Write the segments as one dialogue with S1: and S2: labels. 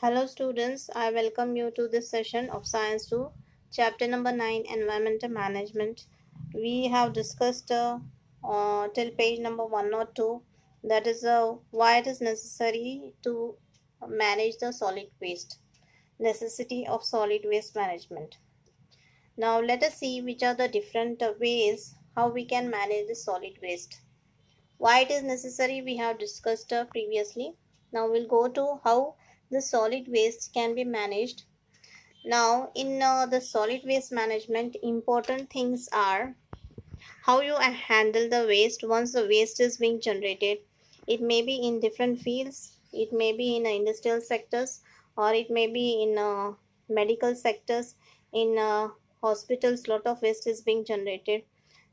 S1: Hello students, I welcome you to this session of Science 2, chapter number 9, Environmental Management. We have discussed till page number 102, that is why it is necessary to manage the solid waste, necessity of solid waste management. Now let us see which are the different ways how we can manage the solid waste. Why it is necessary we have discussed previously. Now we'll go to how the solid waste can be managed. Now in the solid waste management, important things are how you handle the waste once the waste is being generated. It may be in different fields, it may be in industrial sectors, or it may be in medical sectors. In hospitals lot of waste is being generated,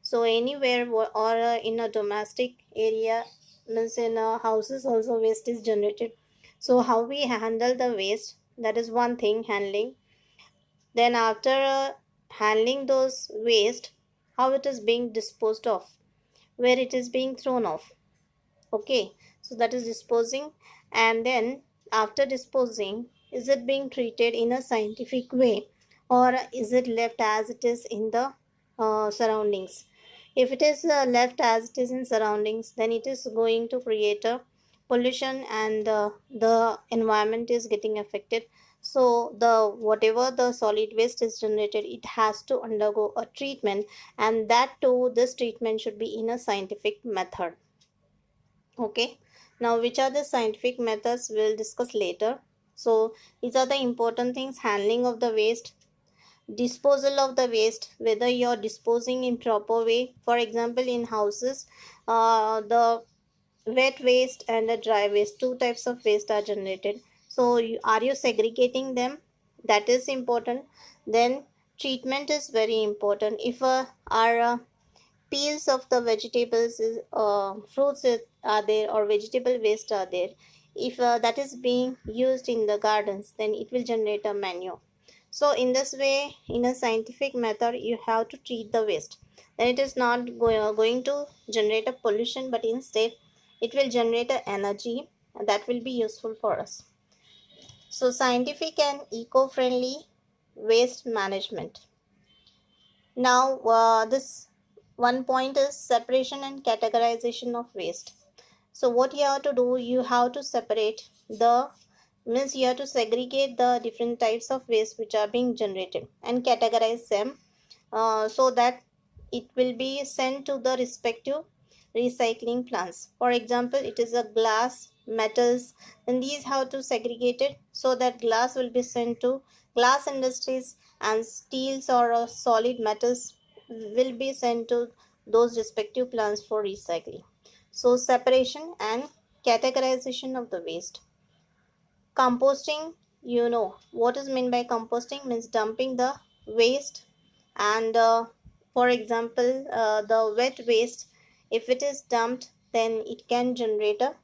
S1: so anywhere or in a domestic area, means in houses also waste is generated. So how we handle the waste, that is one thing, handling. Then after handling those waste, how it is being disposed of, where it is being thrown off. Okay, so that is disposing. And then after disposing, is it being treated in a scientific way, or is it left as it is in the surroundings? If it is left as it is in surroundings, then it is going to create a pollution, and the environment is getting affected. So the whatever the solid waste is generated, it has to undergo a treatment, and that too, this treatment should be in a scientific method. Okay, now which are the scientific methods we'll discuss later. So these are the important things: handling of the waste, disposal of the waste, whether you're disposing in proper way. For example, in houses, the wet waste and the dry waste, two types of waste are generated. So are you segregating them? That is important. Then treatment is very important. If our peels of the vegetables fruits are there, or vegetable waste are there, if that is being used in the gardens, then it will generate a manure. So in this way, in a scientific method, you have to treat the waste. Then it is not going to generate a pollution, but instead it will generate a energy that will be useful for us. So scientific and eco-friendly waste management. Now, this one point is separation and categorization of waste. So, what you have to do, you have to separate the, means you have to segregate the different types of waste which are being generated and categorize them, so that it will be sent to the respective recycling plants. For example, it is a glass, metals, then these have to segregate it, so that glass will be sent to glass industries, and steels or solid metals will be sent to those respective plants for recycling. So separation and categorization of the waste. Composting, you know what is meant by composting, means dumping the waste. And for example, the wet waste, if it is dumped, then it can generate a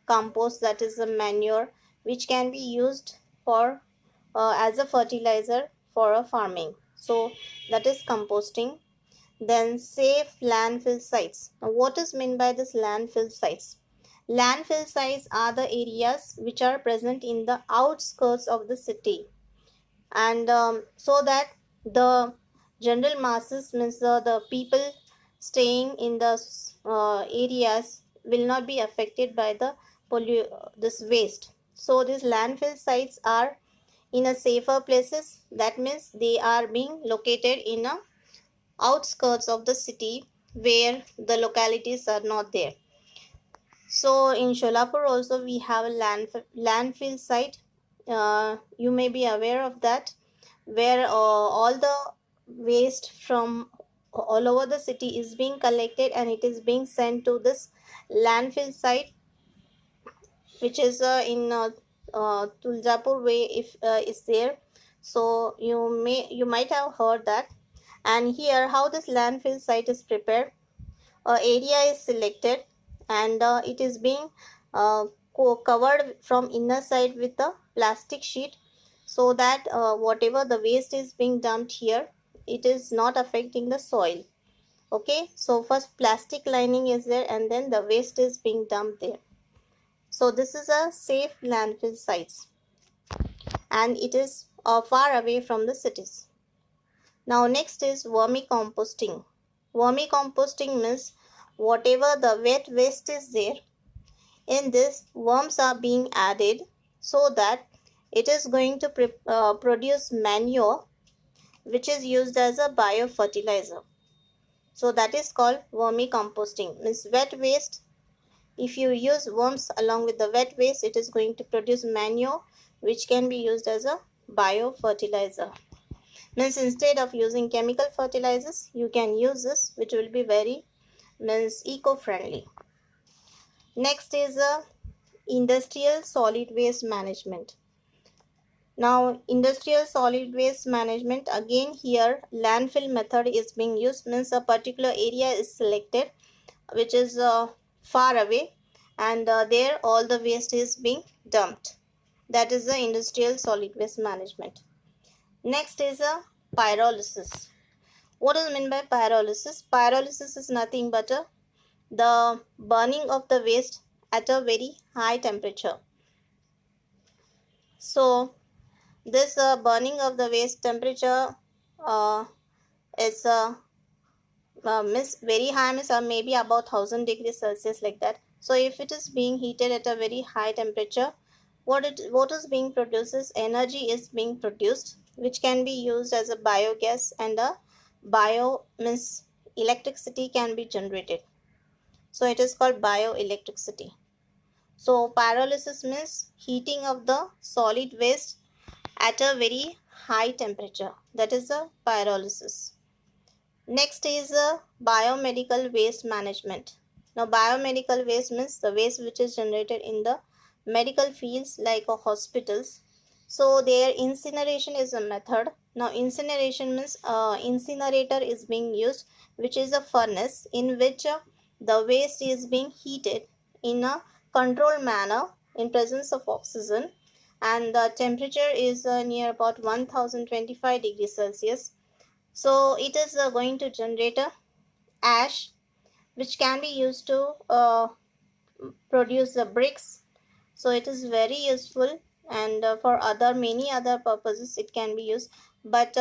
S1: compost, that is a manure, which can be used for as a fertilizer for a farming. So that is composting. Then safe landfill sites. Now, what is meant by this landfill sites? Landfill sites are the areas which are present in the outskirts of the city, and so that the general masses, means the people staying in the areas, will not be affected by the this waste. So these landfill sites are in a safer places. That means they are being located in a outskirts of the city, where the localities are not there. So in Sholapur also we have a landfill site. You may be aware of that, where all the waste from all over the city is being collected, and it is being sent to this landfill site, which is in Tuljapur way, if is there. So you might have heard that. And here how this landfill site is prepared: area is selected, and it is being uh, covered from inner side with a plastic sheet, so that whatever the waste is being dumped here, it is not affecting the soil. Okay, so first plastic lining is there, and then the waste is being dumped there. So this is a safe landfill sites. and it is far away from the cities. Now next is vermicomposting. Vermicomposting means whatever the wet waste is there, in this worms are being added so that it is going to produce manure which is used as a biofertilizer. So that is called vermicomposting. Means wet waste, if you use worms along with the wet waste, it is going to produce manure which can be used as a biofertilizer. Means instead of using chemical fertilizers, you can use this, which will be very eco-friendly. Next is industrial solid waste management. Now industrial solid waste management, again here landfill method is being used. Means a particular area is selected which is far away, and there all the waste is being dumped. That is the industrial solid waste management. Next is a pyrolysis. What is meant by pyrolysis? Pyrolysis is nothing but the burning of the waste at a very high temperature. So this burning of the waste temperature is very high, means maybe about 1000 degrees Celsius, like that. So if it is being heated at a very high temperature, what is being produced is energy is being produced which can be used as a biogas, and a bio means electricity can be generated. So it is called bioelectricity. So pyrolysis means heating of the solid waste at a very high temperature. That is the pyrolysis. Next is biomedical waste management. Now biomedical waste means the waste which is generated in the medical fields like hospitals. So their incineration is a method. Now incineration means incinerator is being used, which is a furnace in which the waste is being heated in a controlled manner in presence of oxygen, and the temperature is near about 1025 degrees Celsius. So it is going to generate a ash which can be used to produce the bricks. So it is very useful, and for other many other purposes it can be used. But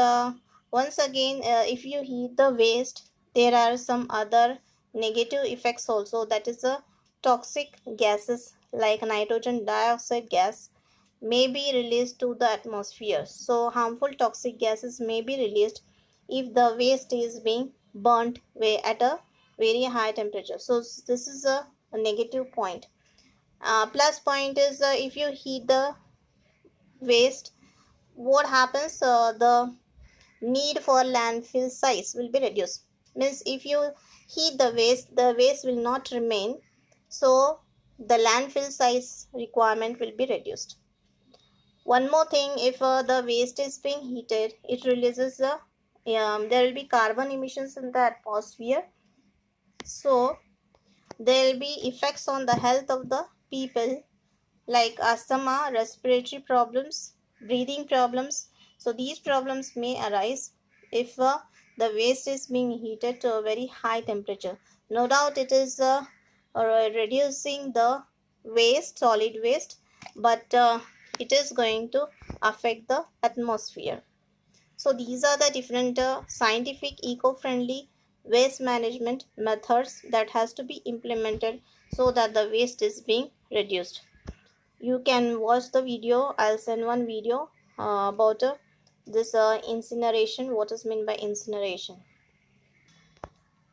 S1: once again, if you heat the waste, there are some other negative effects also. That is toxic gases like nitrogen dioxide gas may be released to the atmosphere. So harmful toxic gases may be released if the waste is being burnt at a very high temperature. So this is a negative point. Plus point is if you heat the waste, what happens? The need for landfill size will be reduced. Means if you heat the waste will not remain. So the landfill size requirement will be reduced. One more thing, if the waste is being heated, it releases there will be carbon emissions in the atmosphere. So there will be effects on the health of the people like asthma, respiratory problems, breathing problems. So these problems may arise if the waste is being heated to a very high temperature. No doubt it is reducing the waste, solid waste, but it is going to affect the atmosphere. So these are the different scientific eco-friendly waste management methods that has to be implemented so that the waste is being reduced. You can watch the video. I'll send one video about this incineration, what is meant by incineration.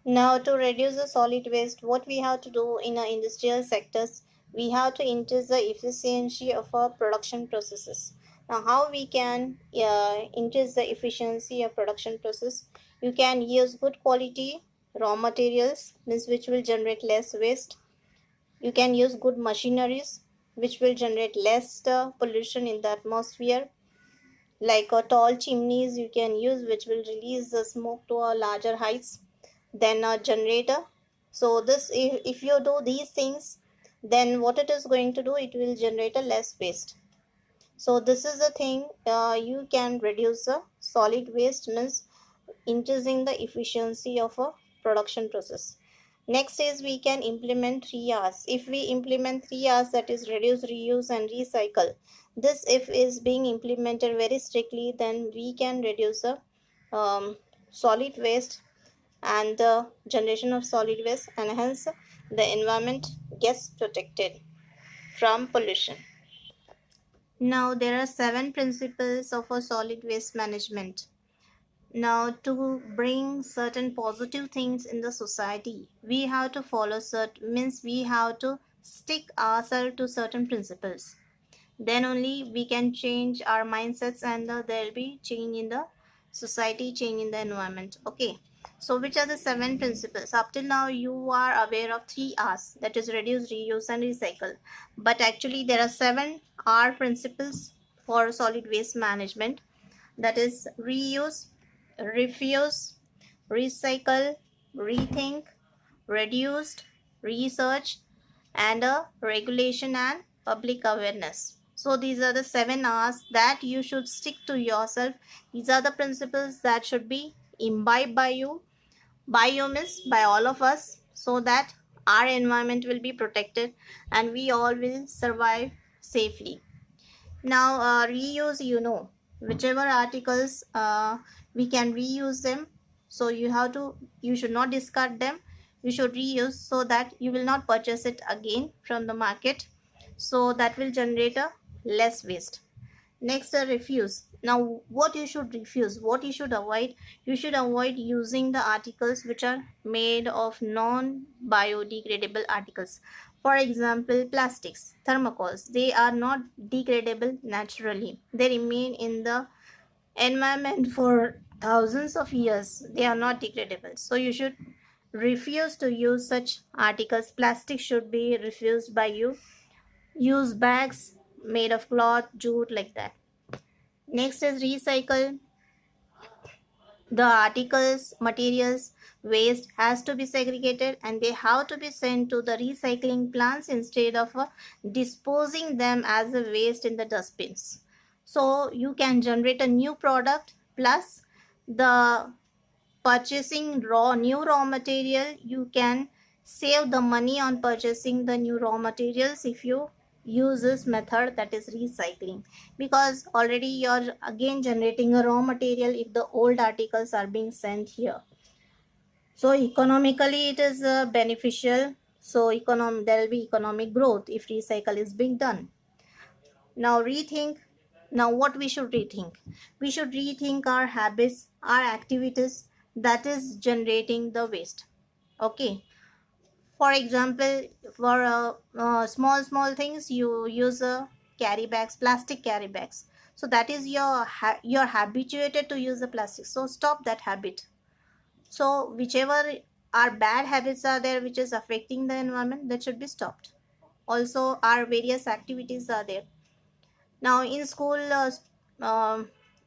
S1: Now to reduce the solid waste, what we have to do in our industrial sectors, we have to increase the efficiency of our production processes. Now how we can increase the efficiency of production process? You can use good quality raw materials, means which will generate less waste. You can use good machineries which will generate less pollution in the atmosphere, like tall chimneys you can use which will release the smoke to a larger heights than a generator. So this, if you do these things, then what it is going to do, it will generate a less waste. So this is the thing, you can reduce the solid waste, means increasing the efficiency of a production process. Next is we can implement 3 R's. If we implement 3 R's, that is reduce, reuse, and recycle. This if is being implemented very strictly, then we can reduce the solid waste and the generation of solid waste, and hence the environment gets protected from pollution. Now there are 7 principles of a solid waste management. Now, to bring certain positive things in the society, we have to follow certain, means we have to stick ourselves to certain principles. Then only we can change our mindsets, and there will be change in the society, change in the environment. Okay. So which are the 7 principles? Up till now you are aware of 3 R's, that is reduce, reuse, and recycle. But actually there are 7 R principles for solid waste management, that is reuse, refuse, recycle, rethink, reduced, research, and a regulation and public awareness. So these are the 7 R's that you should stick to yourself. These are the principles that should be imbibed by you means by all of us, so that our environment will be protected and we all will survive safely. Now, reuse, whichever articles we can reuse them. So you should not discard them. You should reuse so that you will not purchase it again from the market. So that will generate a less waste. Next, refuse. Now, what you should refuse, what you should avoid, you should avoid using the articles which are made of non-biodegradable articles. For example, plastics, thermocols, they are not degradable naturally. They remain in the environment for thousands of years. They are not degradable. So you should refuse to use such articles. Plastic should be refused by you. Use bags made of cloth, jute, like that. Next is recycle. The articles, materials, waste has to be segregated and they have to be sent to the recycling plants instead of disposing them as a waste in the dustbins. So you can generate a new product, plus the purchasing new raw material, you can save the money on purchasing the new raw materials if you use this method, that is recycling, because already you're again generating a raw material if the old articles are being sent here. So economically it is beneficial. So there will be economic growth if recycle is being done. Now rethink. Now what we should rethink? We should rethink our habits, our activities that is generating the waste. Okay. For example, for small things, you use carry bags, plastic carry bags. So that is you're habituated to use the plastic. So stop that habit. So whichever our bad habits are there which is affecting the environment, that should be stopped. Also, our various activities are there. Now in school,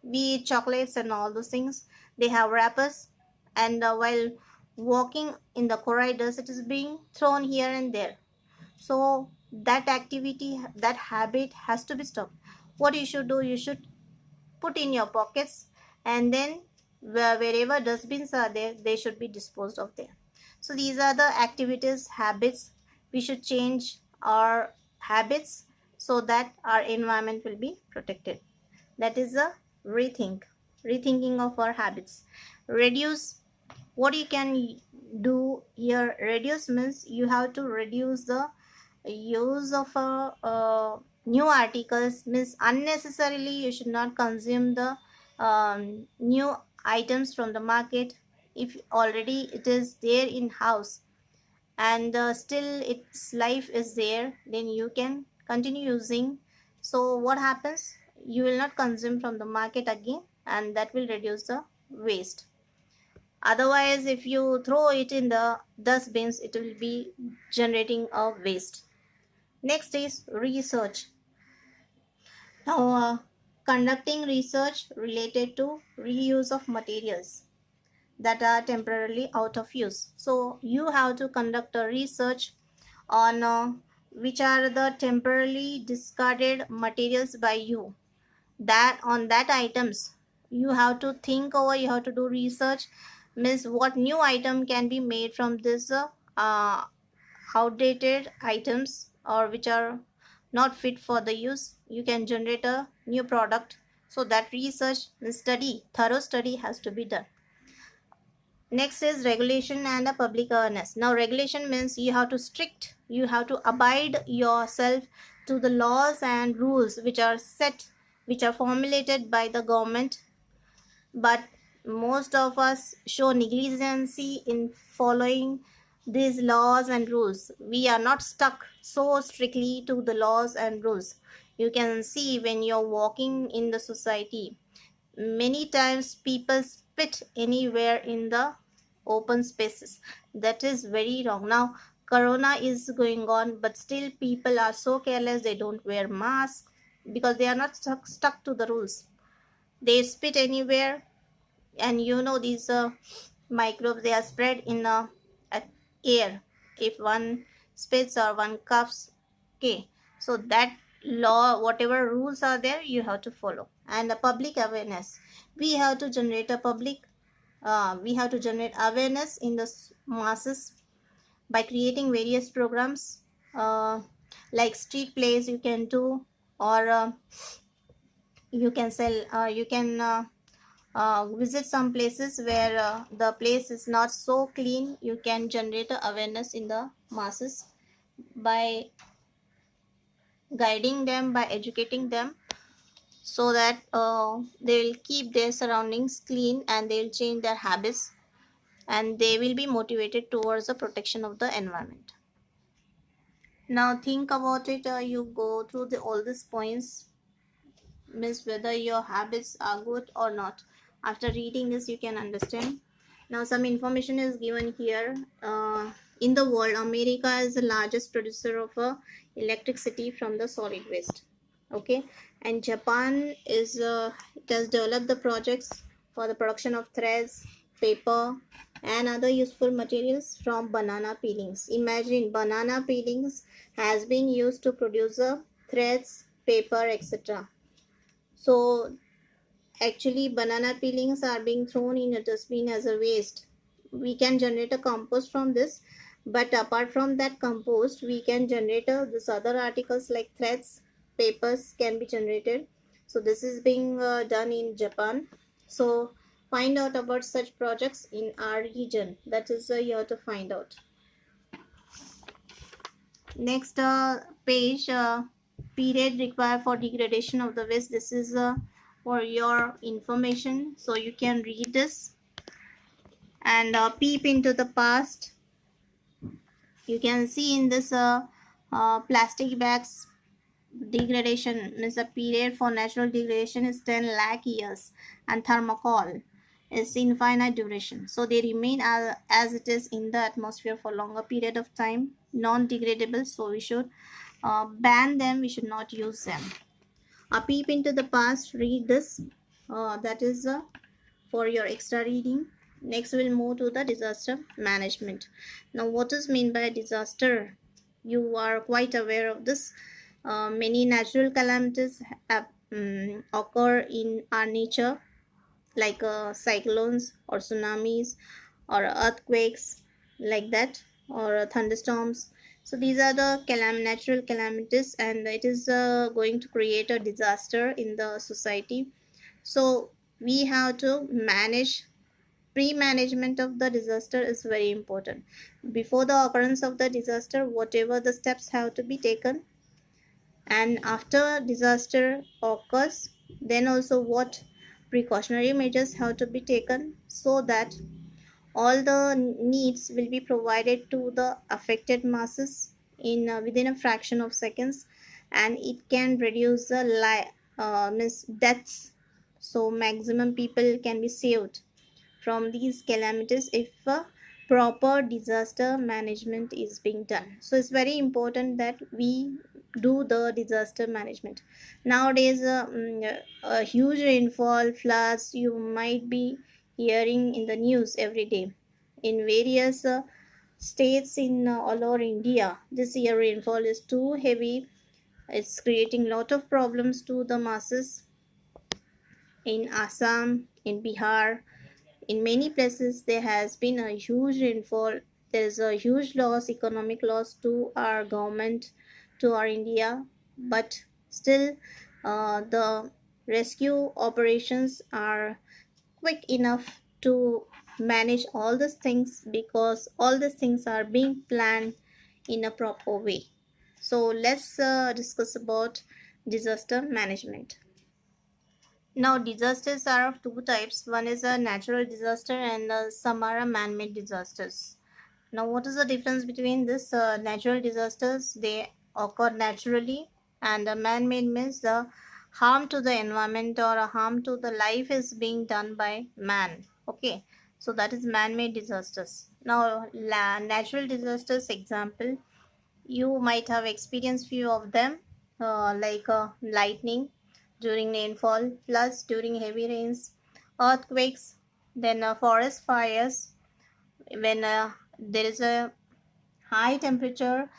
S1: we eat chocolates and all those things. They have wrappers, and while walking in the corridors, it is being thrown here and there. So that activity, that habit has to be stopped. What you should do, you should put in your pockets, and then wherever dustbins are there, they should be disposed of there. So these are the activities, habits. We should change our habits so that our environment will be protected. That is a rethinking of our habits. Reduce. What you can do here, reduce means you have to reduce the use of new articles, means unnecessarily you should not consume the new items from the market. If already it is there in house and still its life is there, then you can continue using. So what happens, you will not consume from the market again, and that will reduce the waste. Otherwise, if you throw it in the dustbins, it will be generating a waste. Next is research. Now, conducting research related to reuse of materials that are temporarily out of use. So you have to conduct a research on which are the temporarily discarded materials by you. That on that items you have to think over, you have to do research, means what new item can be made from this uh, outdated items or which are not fit for the use, you can generate a new product. So that research study, thorough study has to be done. Next is regulation and a public awareness. Now regulation means you have to abide yourself to the laws and rules which are set, which are formulated by the government. But most of us show negligence in following these laws and rules. We are not stuck so strictly to the laws and rules. You can see when you're walking in the society, many times people spit anywhere in the open spaces. That is very wrong. Now corona is going on, but still people are so careless, they don't wear masks because they are not stuck to the rules. They spit anywhere, and these microbes, they are spread in air if one spits or one coughs. Okay, so that law, whatever rules are there, you have to follow. And the public awareness, we have to generate a public we have to generate awareness in the masses by creating various programs, uh, like street plays you can do, or you can sell you can visit some places where the place is not so clean. You can generate a awareness in the masses by guiding them, by educating them, so that they will keep their surroundings clean and they will change their habits, and they will be motivated towards the protection of the environment. Now think about it, you go through all these points, means whether your habits are good or not. After reading this, you can understand. Now some information is given here. In the world, America is the largest producer of electricity from the solid waste. Okay, and Japan is it has developed the projects for the production of threads, paper, and other useful materials from banana peelings. Imagine, banana peelings has been used to produce threads, paper, etc. So actually banana peelings are being thrown in a dustbin as a waste. We can generate a compost from this, but apart from that compost, we can generate this other articles like threads, papers can be generated. So this is being done in Japan. So find out about such projects in our region. That is you have to find out. Next page, period required for degradation of the waste. This is for your information, so you can read this and peep into the past. You can see in this plastic bags degradation means the period for natural degradation is 10 lakh years, and thermocol is infinite duration, so they remain as it is in the atmosphere for longer period of time, non-degradable, so we should ban them, we should not use them. A peep into the past, read this, that is for your extra reading. Next we'll move to the disaster management. Now what is mean by disaster? You are quite aware of this. Many natural calamities occur in our nature, like cyclones or tsunamis or earthquakes, like that, or thunderstorms. So these are the natural calamities, and it is going to create a disaster in the society. So we have to manage. Pre-management of the disaster is very important. Before the occurrence of the disaster, whatever the steps have to be taken, and after disaster occurs, then also what precautionary measures have to be taken, so that all the needs will be provided to the affected masses in within a fraction of seconds, and it can reduce the means deaths. So maximum people can be saved from these calamities if proper disaster management is being done. So it's very important that we do the disaster management. Nowadays a huge rainfall, floods, you might be hearing in the news every day in various states in all over India. This year rainfall is too heavy, it's creating lot of problems to the masses in Assam, in Bihar. In many places there has been a huge rainfall there is a huge loss, economic loss to our government, to our India, but still the rescue operations are quick enough to manage all these things because all these things are being planned in a proper way. So let's discuss about disaster management. Now, disasters are of two types. One is a natural disaster and some are man-made disasters. Now, what is the difference between this natural disasters? They occur naturally, and man-made means the harm to the environment or a harm to the life is being done by man. Okay, so that is man-made disasters. Now, natural disasters example, you might have experienced few of them, like lightning during rainfall, floods during heavy rains, earthquakes, then forest fires when there is a high temperature,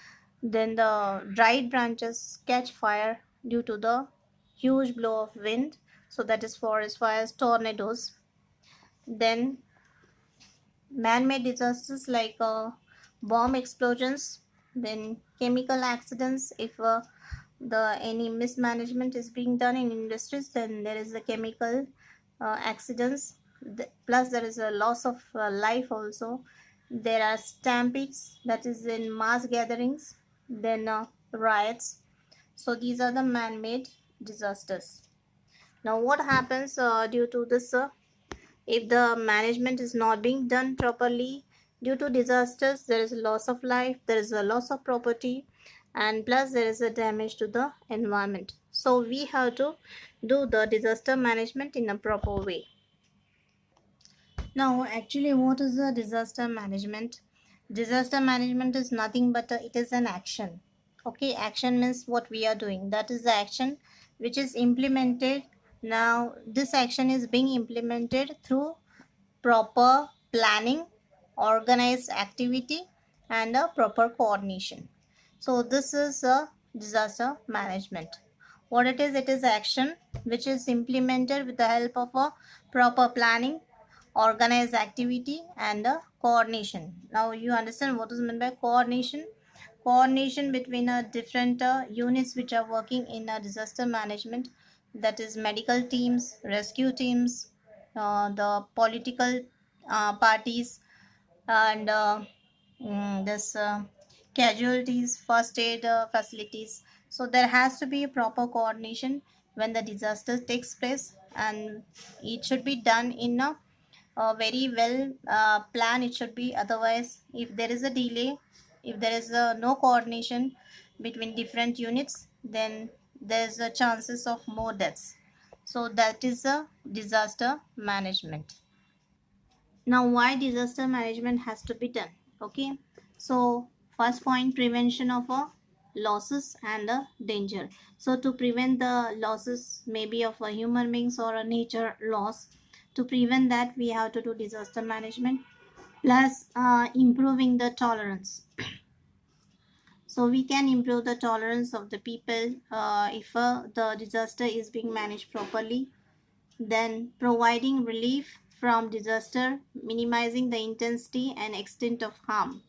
S1: then the dried branches catch fire due to the huge blow of wind. So that is forest fires, tornadoes. Then man-made disasters like bomb explosions, then chemical accidents. If the any mismanagement is being done in industries, then there is the chemical accidents. Plus there is a loss of life also. There are stampedes, that is in mass gatherings, then riots. So these are the man-made disasters. Now what happens due to this if the management is not being done properly? Due to disasters, there is a loss of life, there is a loss of property, and plus there is a damage to the environment. So we have to do the disaster management in a proper way. Now, actually, what is the disaster management? Disaster management is nothing but it is an action. Okay, action means what we are doing. That is the action which is implemented. Now, this action is being implemented through proper planning, organized activity, and a proper coordination. So this is a disaster management. What it is action which is implemented with the help of a proper planning, organized activity, and a coordination. Now you understand what is meant by coordination. Coordination between different units which are working in disaster management, that is medical teams, rescue teams, the political parties, and this casualties, first aid facilities. So there has to be a proper coordination when the disaster takes place, and it should be done in a very well plan. It should be, otherwise if there is a delay, if there is no coordination between different units, then there's a chances of more deaths. So that is a disaster management. Now why disaster management has to be done? Okay, so first point, prevention of losses and danger. So to prevent the losses, maybe of a human beings or a nature loss, to prevent that we have to do disaster management, plus improving the tolerance. So we can improve the tolerance of the people if the disaster is being managed properly. Then providing relief from disaster, minimizing the intensity and extent of harm.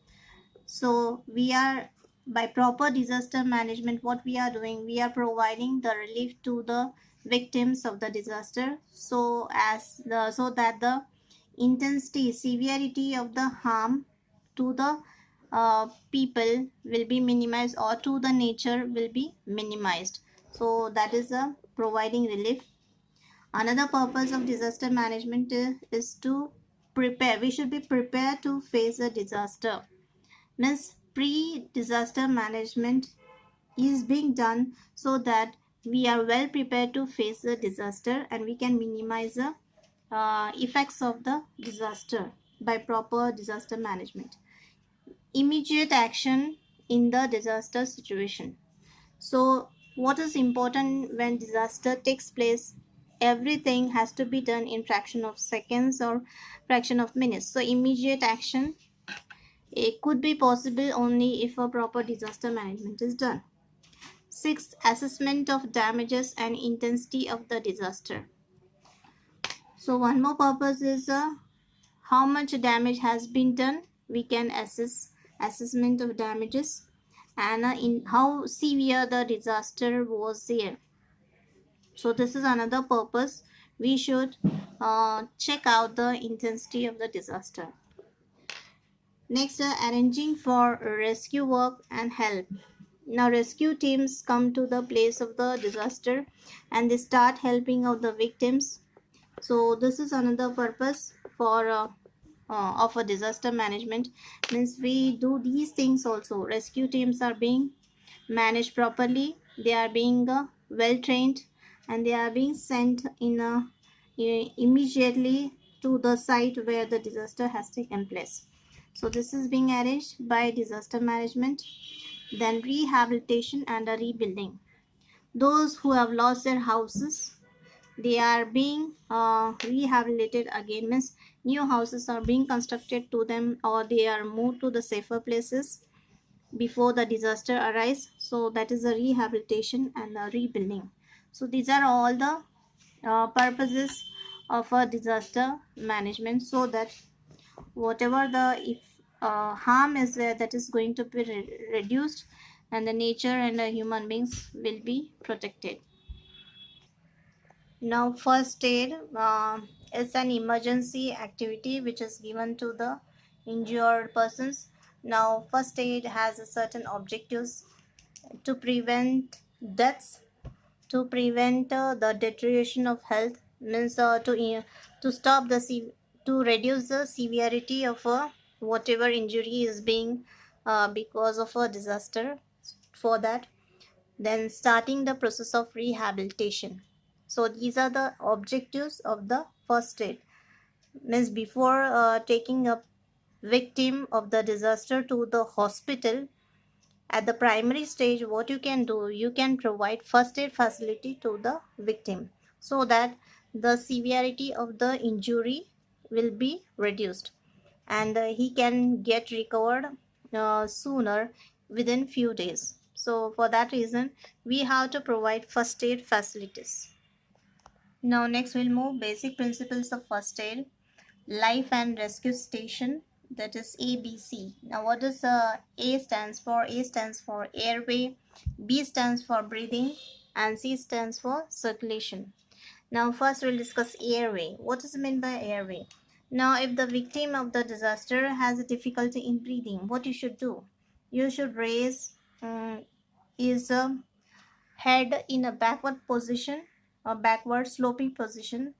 S1: So we are, by proper disaster management, what we are doing, we are providing the relief to the victims of the disaster, so that the intensity, severity of the harm to the people will be minimized, or to the nature will be minimized. So that is providing relief. Another purpose of disaster management is to prepare. We should be prepared to face a disaster. Means pre-disaster management is being done so that we are well prepared to face the disaster, and we can minimize the effects of the disaster by proper disaster management. Immediate action in the disaster situation. So what is important when disaster takes place? Everything has to be done in fraction of seconds or fraction of minutes. So immediate action, it could be possible only if a proper disaster management is done. Sixth, assessment of damages and intensity of the disaster. So one more purpose is how much damage has been done we can assessment of damages, and in how severe the disaster was there. So this is another purpose. We should check out the intensity of the disaster. Next, arranging for rescue work and help. Now rescue teams come to the place of the disaster and they start helping out the victims. So this is another purpose for of a disaster management. Means we do these things also. Rescue teams are being managed properly, they are being well trained, and they are being sent in immediately to the site where the disaster has taken place. So this is being arranged by disaster management. Then rehabilitation and rebuilding. Those who have lost their houses, they are being rehabilitated again. Means new houses are being constructed to them, or they are moved to the safer places before the disaster arises. So that is a rehabilitation and a rebuilding. So these are all the purposes of a disaster management, so that whatever the if harm is there, that is going to be reduced, and the nature and the human beings will be protected. Now first aid is an emergency activity which is given to the injured persons. Now first aid has a certain objectives: to prevent deaths, to prevent the deterioration of health. Means to stop the to reduce the severity of whatever injury is being because of a disaster. For that, then starting the process of rehabilitation. So these are the objectives of the first aid. Means before taking a victim of the disaster to the hospital, at the primary stage, what you can do, you can provide first aid facility to the victim, so that the severity of the injury will be reduced, and he can get recovered sooner, within few days. So for that reason, we have to provide first aid facilities. Now next we'll move basic principles of first aid. Life and rescue station, that is ABC. Now what does A stands for? A stands for airway, B stands for breathing, and C stands for circulation. Now first we'll discuss airway. What is meant by airway? Now if the victim of the disaster has a difficulty in breathing, what you should do? You should raise his head in a backward position, or backward sloping position,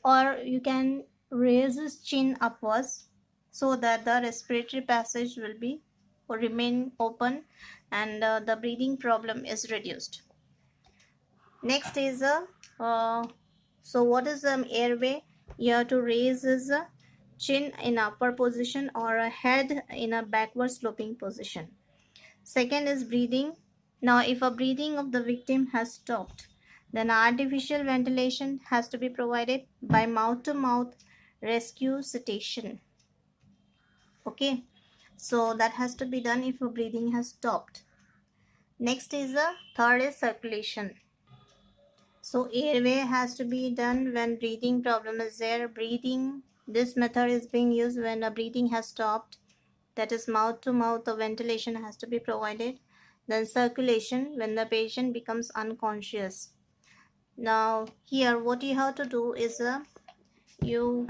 S1: or you can raise his chin upwards, so that the respiratory passage will be or remain open, and the breathing problem is reduced. Next is a so what is the airway? You have to raise his chin in upper position, or a head in a backward sloping position. Second is breathing. Now if a breathing of the victim has stopped, then artificial ventilation has to be provided by mouth to mouth resuscitation. Okay, so that has to be done if a breathing has stopped. Next is the third is circulation. So airway has to be done when breathing problem is there. Breathing, this method is being used when a breathing has stopped, that is mouth to mouth, the ventilation has to be provided. Then circulation, when the patient becomes unconscious. Now here what you have to do is you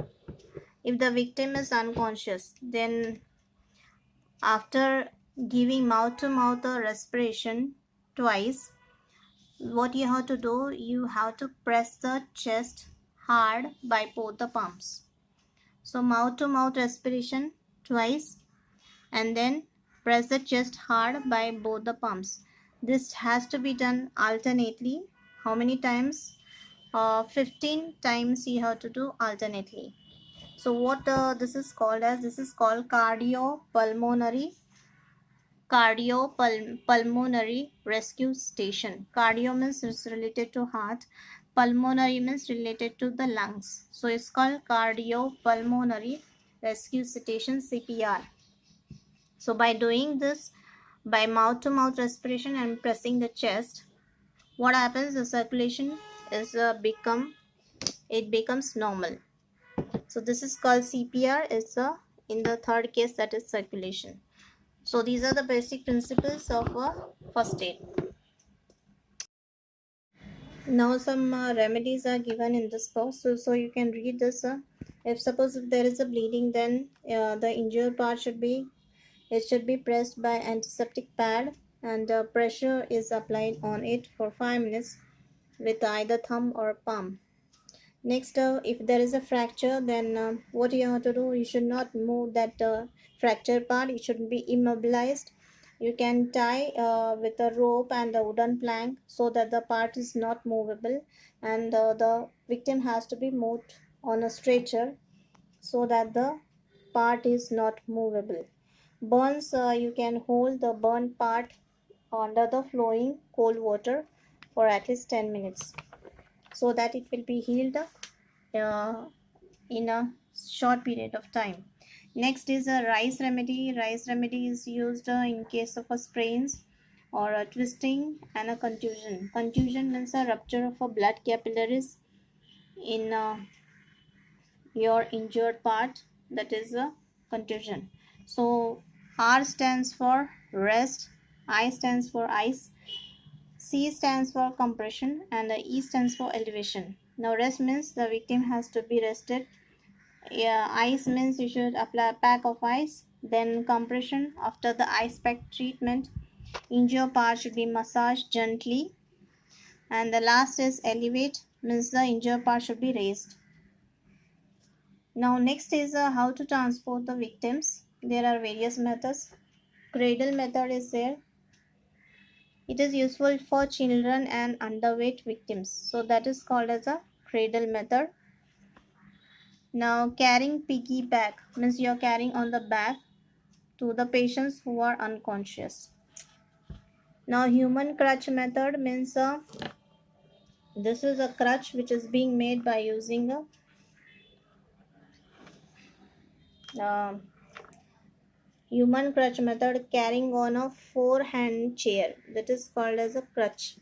S1: if the victim is unconscious, then after giving mouth to mouth respiration twice, what you have to do, you have to press the chest hard by both the palms. So mouth to mouth respiration twice, and then press the chest hard by both the palms. This has to be done alternately. How many times? 15 times you have to do alternately. So what this is called as? This is called cardiopulmonary rescue station. Cardio means it's related to heart. Pulmonary means related to the lungs. So it's called cardiopulmonary rescue station, CPR. So by doing this, by mouth to mouth respiration and pressing the chest, what happens? The circulation is becomes normal. So this is called CPR. It's a in the third case, that is circulation. So these are the basic principles of first aid. Now some remedies are given in this box, so you can read this. If suppose if there is a bleeding, then the injured part should be pressed by antiseptic pad, and pressure is applied on it for 5 minutes with either thumb or palm. Next, if there is a fracture, then what you have to do, you should not move that fractured part. It should be immobilized. You can tie with a rope and a wooden plank so that the part is not movable, and the victim has to be moved on a stretcher so that the part is not movable. Burns, you can hold the burnt part under the flowing cold water for at least 10 minutes so that it will be healed uh, in a short period of time. Next is a rice remedy. Rice remedy is used in case of a sprains or a twisting and a contusion. Contusion means a rupture of a blood capillaries in your injured part, that is a contusion. So R stands for rest, I stands for ice, C stands for compression, and the E stands for elevation. Now rest means the victim has to be rested. Yeah, ice means you should apply a pack of ice. Then compression, after the ice pack treatment, injured part should be massaged gently. And the last is elevate, means the injured part should be raised. Now next is how to transport the victims. There are various methods. Cradle method is there. It is useful for children and underweight victims. So that is called as a cradle method. Now carrying piggyback means you are carrying on the back to the patients who are unconscious. Now human crutch method means this is a crutch which is being made by using a human crutch method, carrying on a 4-hand chair, that is called as a crutch.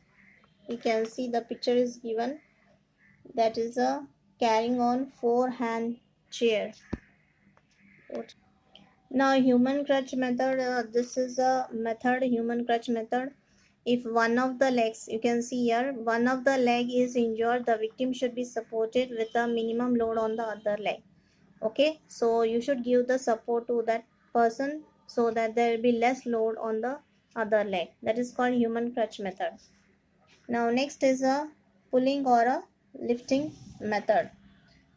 S1: You can see the picture is given, that is a carrying on 4-hand chair. Now human crutch method, this is a method, human crutch method. If one of the legs, you can see here, one of the leg is injured, the victim should be supported with a minimum load on the other leg. Okay, so you should give the support to that person so that there will be less load on the other leg. That is called human crutch method. Now next is a pulling or a lifting method.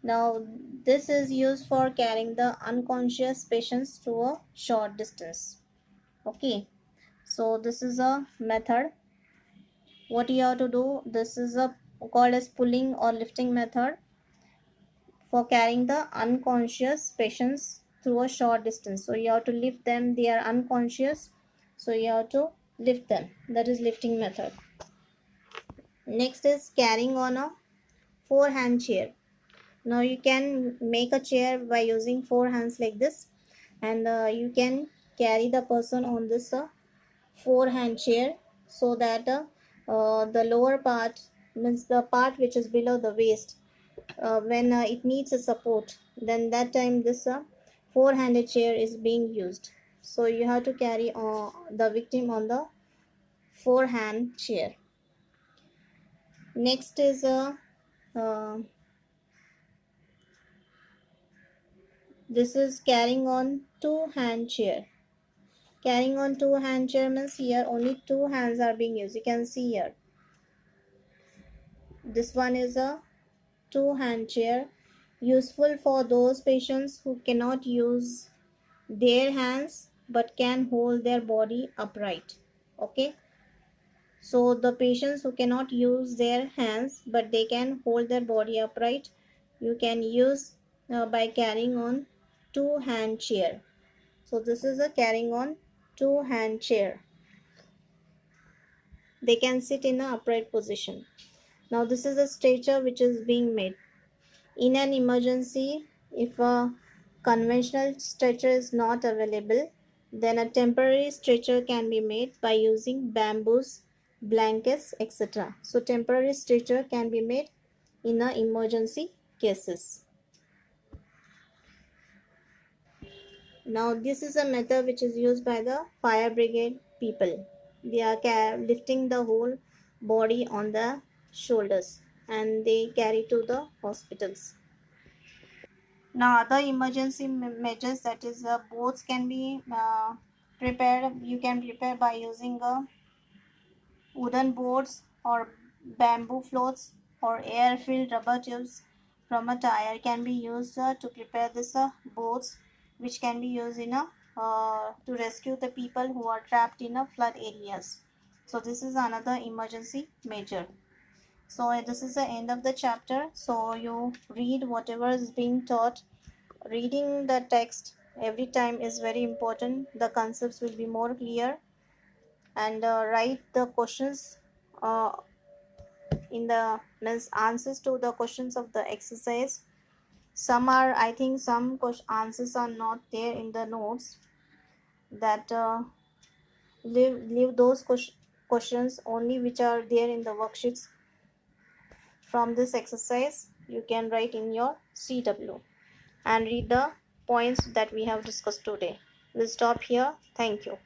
S1: Now this is used for carrying the unconscious patients to a short distance. Okay, so this is a method. What you have to do, this is a called as pulling or lifting method for carrying the unconscious patients through a short distance. So you have to lift them, they are unconscious, so you have to lift them, that is lifting method. Next is carrying on a 4-hand chair. Now you can make a chair by using 4 hands like this, and you can carry the person on this 4-hand chair so that the lower part, means the part which is below the waist, when it needs a support, then that time this 4-handed chair is being used. So you have to carry the victim on the 4-hand chair. Next is this is carrying on 2-hand chair. Carrying on 2-hand chair means here only 2 hands are being used. You can see here, this one is a 2-hand chair, useful for those patients who cannot use their hands but can hold their body upright. Okay, so the patients who cannot use their hands but they can hold their body upright, you can use by carrying on 2-hand chair. So this is a carrying on 2-hand chair. They can sit in an upright position. Now this is a stretcher which is being made. In an emergency, if a conventional stretcher is not available, then a temporary stretcher can be made by using bamboos, blankets, etc. So temporary stretcher can be made in a emergency cases. Now this is a method which is used by the fire brigade people. They are lifting the whole body on the shoulders and they carry to the hospitals. Now other emergency measures, that is boats can be prepared. You can prepare by using wooden boards or bamboo floats or air-filled rubber tubes from a tire can be used to prepare this boats, which can be used in a to rescue the people who are trapped in a flood areas. So this is another emergency measure. So this is the end of the chapter. So you read whatever is being taught. Reading the text every time is very important. The concepts will be more clear, and write the questions uh, in the means answers to the questions of the exercise. Some are, I think some answers are not there in the notes. That leave those questions only which are there in the worksheets. From this exercise you can write in your CW and read the points that we have discussed today. We'll stop here. Thank you.